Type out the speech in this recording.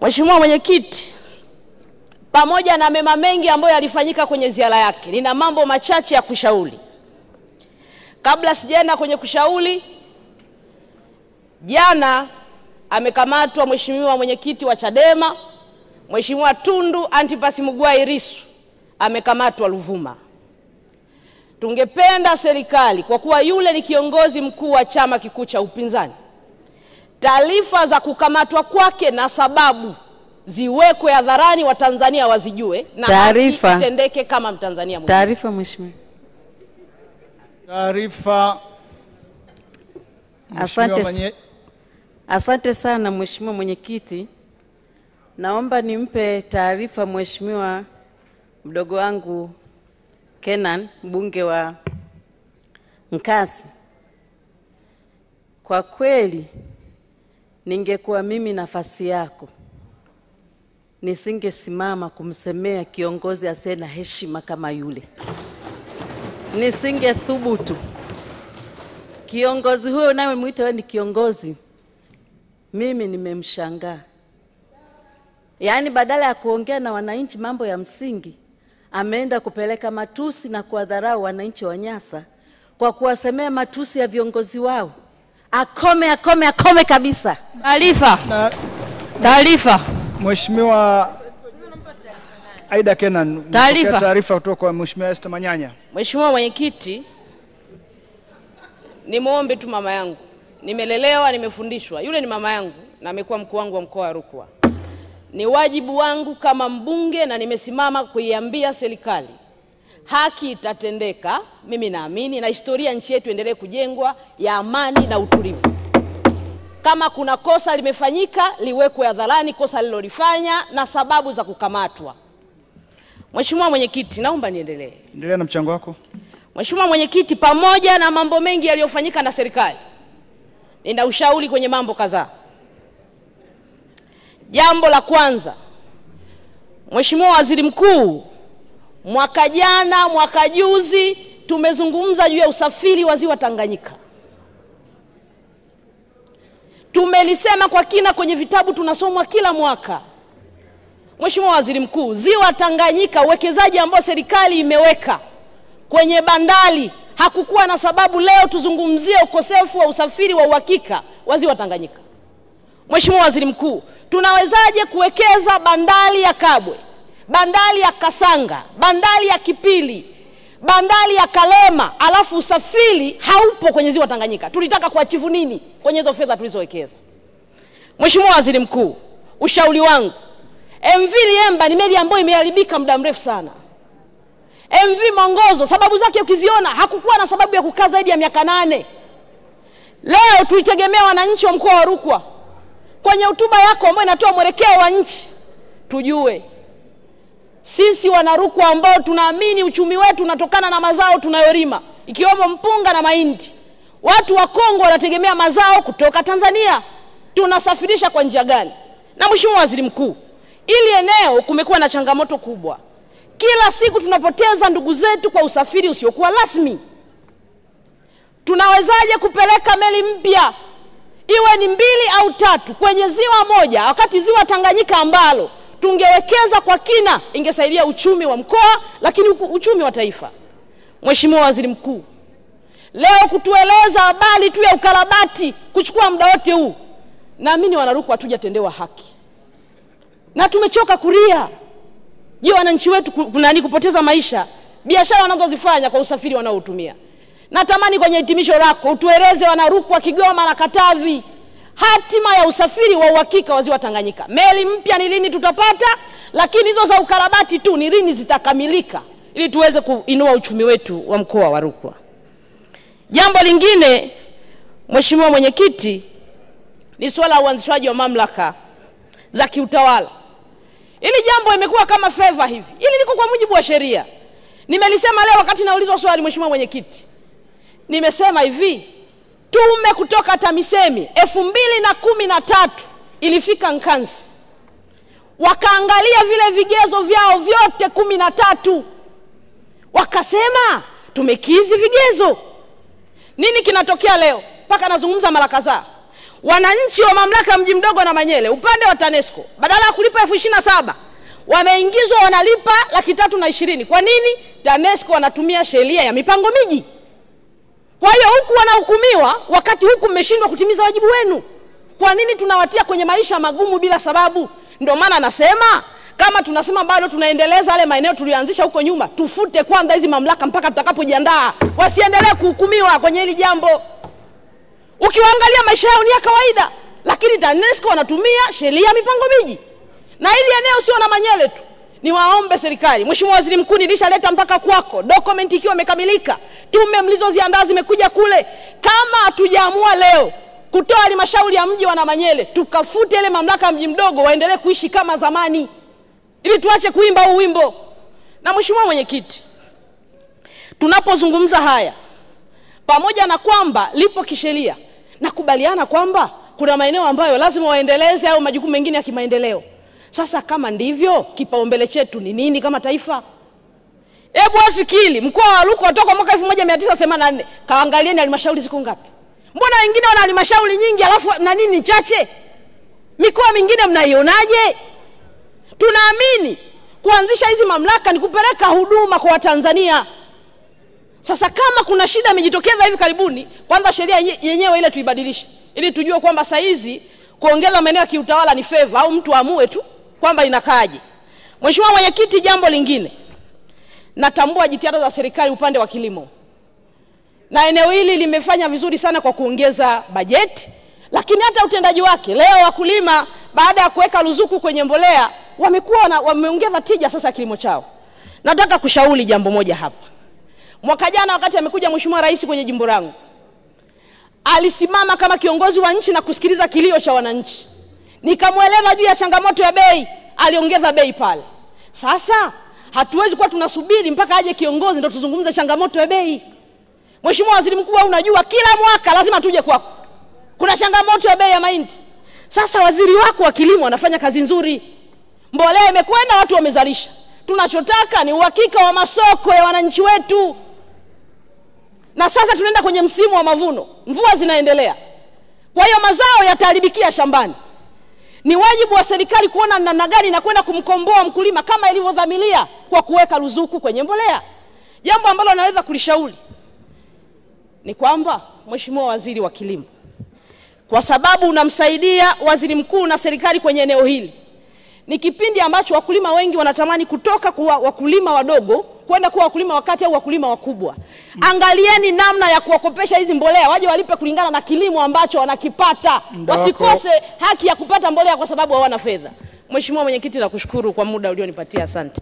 Mheshimiwa Mwenyekiti, pamoja na mema mengi ambayo yalifanyika kwenye ziara yake, nina mambo machache ya kushauri. Kabla sijaenda kwenye kushauri, jana amekamatwa Mheshimiwa Mwenyekiti wa Chadema, Mheshimiwa Tundu Antipas Mugwai Lissu, amekamatwa Ruvuma. Tungependa serikali, kwa kuwa yule ni kiongozi mkuu wa chama kikuu cha upinzani, taarifa za kukamatwa kwake na sababu ziwekwe hadharani, wa Tanzania wazijue na haki itendeke kama Mtanzania mwingine. Taarifa Mheshimiwa. Taarifa. Asante sana Mheshimiwa Mwenyekiti. Naomba nimpe taarifa Mheshimiwa mdogo wangu Kenan, mbunge wa Nkasi. Kwa kweli ningekuwa mimi nafasi yako, nisingesimama kumsemea kiongozi asiye na heshima kama yule. Nisingethubutu. Kiongozi huyo unayemwita wewe ni kiongozi, mimi nimemshangaa. Yaani badala ya kuongea na wananchi mambo ya msingi, ameenda kupeleka matusi na kuwadharau wananchi wa Nyasa kwa kuwasemea matusi ya viongozi wao. Akome kabisa. Taarifa. Mheshimiwa Aida Kenan, taarifa kutoka kwa Mheshimiwa Esther Manyanya. Mheshimiwa Mwenyekiti, nimuombe tu mama yangu. Nimelelewa, nimefundishwa. Yule ni mama yangu na amekuwa mkuu wangu wa mkoa wa Rukwa. Ni wajibu wangu kama mbunge na nimesimama kuiambia serikali haki itatendeka. Mimi naamini na historia nchi yetu endelee kujengwa ya amani na utulivu. Kama kuna kosa limefanyika, liwekwe hadharani kosa lilolifanya na sababu za kukamatwa. Mheshimiwa Mwenyekiti, naomba niendelee. Endelea na mchango wako. Mheshimiwa Mwenyekiti, pamoja na mambo mengi yaliyofanyika na serikali, nina ushauri kwenye mambo kadhaa. Jambo la kwanza, Mheshimiwa Waziri Mkuu, mwaka jana, mwaka juzi tumezungumza juu ya usafiri wa Ziwa Tanganyika. Tumelisema kwa kina kwenye vitabu tunasomwa kila mwaka. Mheshimiwa Waziri Mkuu, Ziwa Tanganyika, uwekezaji ambao serikali imeweka kwenye bandari, hakukuwa na sababu leo tuzungumzie ukosefu wa usafiri wa uhakika wa Ziwa Tanganyika. Mheshimiwa Waziri Mkuu, tunawezaje kuwekeza bandari ya Kabwe, bandari ya Kasanga, bandari ya Kipili, bandari ya Kalema, alafu usafiri haupo kwenye Ziwa Tanganyika? Tulitaka kuachivu nini kwenye hizo fedha tulizowekeza? Mheshimiwa Waziri Mkuu, ushauri wangu, MV Liemba ni meli ambayo imeharibika muda mrefu sana. MV Mongozo, sababu zake ukiziona, hakukuwa na sababu ya kukaa zaidi ya miaka 8. Leo tuitegemea wananchi wa mkoa wa Rukwa. Kwenye hotuba yako ambayo inatoa mwelekeo wa nchi, tujue sisi wana Rukwa ambao tunaamini uchumi wetu unatokana na mazao tunayolima, ikiwemo mpunga na mahindi. Watu wa Kongo wanategemea mazao kutoka Tanzania. Tunasafirisha kwa njia gani? Na Mheshimiwa Waziri Mkuu, ili eneo kumekuwa na changamoto kubwa. Kila siku tunapoteza ndugu zetu kwa usafiri usiokuwa rasmi. Tunawezaje kupeleka meli mpya, iwe ni 2 au 3 kwenye ziwa moja, wakati Ziwa Tanganyika ambalo tungewekeza kwa kina ingesaidia uchumi wa mkoa, lakini uchumi wa taifa? Mheshimiwa Waziri Mkuu, leo kutueleza habari tu ya ukarabati kuchukua muda wote huu, naamini wanarukwa hatujatendewa haki. Na tumechoka kulia je, wananchi wetu kunani kupoteza maisha, biashara wanazozifanya kwa usafiri wanaotumia. Natamani kwenye hitimisho lako utueleze wanarukwa Kigoma na Katavi hatima ya usafiri wa uhakika wa Ziwa Tanganyika. Meli mpya ni lini tutapata, lakini hizo za ukarabati tu ni lini zitakamilika ili tuweze kuinua uchumi wetu wa mkoa wa Rukwa. Jambo lingine Mheshimiwa Mwenyekiti, ni swala la uanzishwaji wa mamlaka za kiutawala. Ili jambo imekuwa kama favor hivi. Ili liko kwa mujibu wa sheria. Nimelisema leo wakati naulizwa swali Mheshimiwa Mwenyekiti. Nimesema hivi, tume kutoka TAMISEMI 2013 ilifika Nkasi. Wakaangalia vile vigezo vyao vyote 13. Wakasema tumekizi vigezo. Nini kinatokea leo? Paka nazungumza mara kadhaa. Wananchi wa mamlaka mji mdogo na Manyele upande wa TANESCO badala ya kulipa 27,000 wameingizwa wanalipa 320,000. Kwa nini? TANESCO wanatumia sheria ya mipango miji. Kwa hiyo huku wanahukumiwa wakati huku mmeshindwa kutimiza wajibu wenu. Kwa nini tunawatia kwenye maisha magumu bila sababu? Ndio maana nasema kama tunasema bado tunaendeleza yale maeneo tulianzisha huko nyuma, tufute kwanza hizi mamlaka mpaka tutakapojiandaa. Wasiendelee kuhukumiwa kwenye hili jambo. Ukiwaangalia maisha yao ni ya kawaida, lakini TANESCO wanatumia sheria ya mipango miji. Na hili eneo sio na Manyele tu. Niwaombe serikali, Mheshimiwa Waziri Mkuu, nilishaleta mpaka kwako document ikiwa imekamilika. Tume mlizoziandaa zimekuja kule. Kama hatujaamua leo kutoa halmashauri ya mji wa Manyele, tukafute ile mamlaka mji mdogo waendelee kuishi kama zamani, ili tuache kuimba huu wimbo. Na Mheshimiwa Mwenyekiti, tunapozungumza haya, pamoja na kwamba lipo kisheria, nakubaliana kwamba kuna maeneo ambayo lazima waendeleze au majukumu mengine ya kimaendeleo. Sasa kama ndivyo, kipaumbele chetu ni nini kama taifa? Hebu afikiri, mkoa wa Rukwa toka mwaka 1984, kaangalieni halmashauri ziko ngapi? Mbona wengine wana halmashauri nyingi alafu na nini chache? Mikoa mingine mnaionaje? Tunaamini kuanzisha hizi mamlaka ni kupeleka huduma kwa Watanzania. Sasa kama kuna shida imejitokeza hivi karibuni, kwanza sheria yenyewe ile tuibadilishe, ili tujue kwamba saa hizi kuongeza maeneo ya kiutawala ni favor au mtu amue tu kwamba inakaaje. Mheshimiwa Mwenyekiti, jambo lingine, natambua jitihada za serikali upande wa kilimo. Na eneo hili limefanya vizuri sana kwa kuongeza bajeti, lakini hata utendaji wake. Leo wakulima baada ya kuweka ruzuku kwenye mbolea wameongeza tija sasa kilimo chao. Nataka kushauri jambo moja hapa. Mwaka jana wakati amekuja Mheshimiwa Rais kwenye jimbo langu, alisimama kama kiongozi wa nchi na kusikiliza kilio cha wananchi. Nikamweleza juu ya changamoto ya bei, aliongeza bei pale. Sasa hatuwezi kuwa tunasubiri mpaka aje kiongozi ndio tuzungumze changamoto ya bei. Mheshimiwa Waziri Mkuu, unajua kila mwaka lazima tuje kwako. Kuna changamoto ya bei ya mahindi. Sasa waziri wako wa kilimo anafanya kazi nzuri. Mbolea imekwenda, watu wamezalisha. Tunachotaka ni uhakika wa masoko ya wananchi wetu. Na sasa tunaenda kwenye msimu wa mavuno. Mvua zinaendelea. Kwa hiyo mazao yataharibikia shambani. Ni wajibu wa serikali kuona namna gani na kwenda kumkomboa mkulima kama ilivyodhamiria kwa kuweka ruzuku kwenye mbolea. Jambo ambalo naweza kulishauri ni kwamba Mheshimiwa Waziri wa Kilimo, kwa sababu unamsaidia Waziri Mkuu na serikali kwenye eneo hili, ni kipindi ambacho wakulima wengi wanatamani kutoka kuwa wakulima wadogo kwenda kuwa wakulima wakati au wakulima wakubwa. Angalieni namna ya kuwakopesha hizi mbolea, waje walipe kulingana na kilimo ambacho wanakipata. Wasikose haki ya kupata mbolea kwa sababu hawana fedha. Mheshimiwa Mwenyekiti, nakushukuru kwa muda ulionipatia. Asante.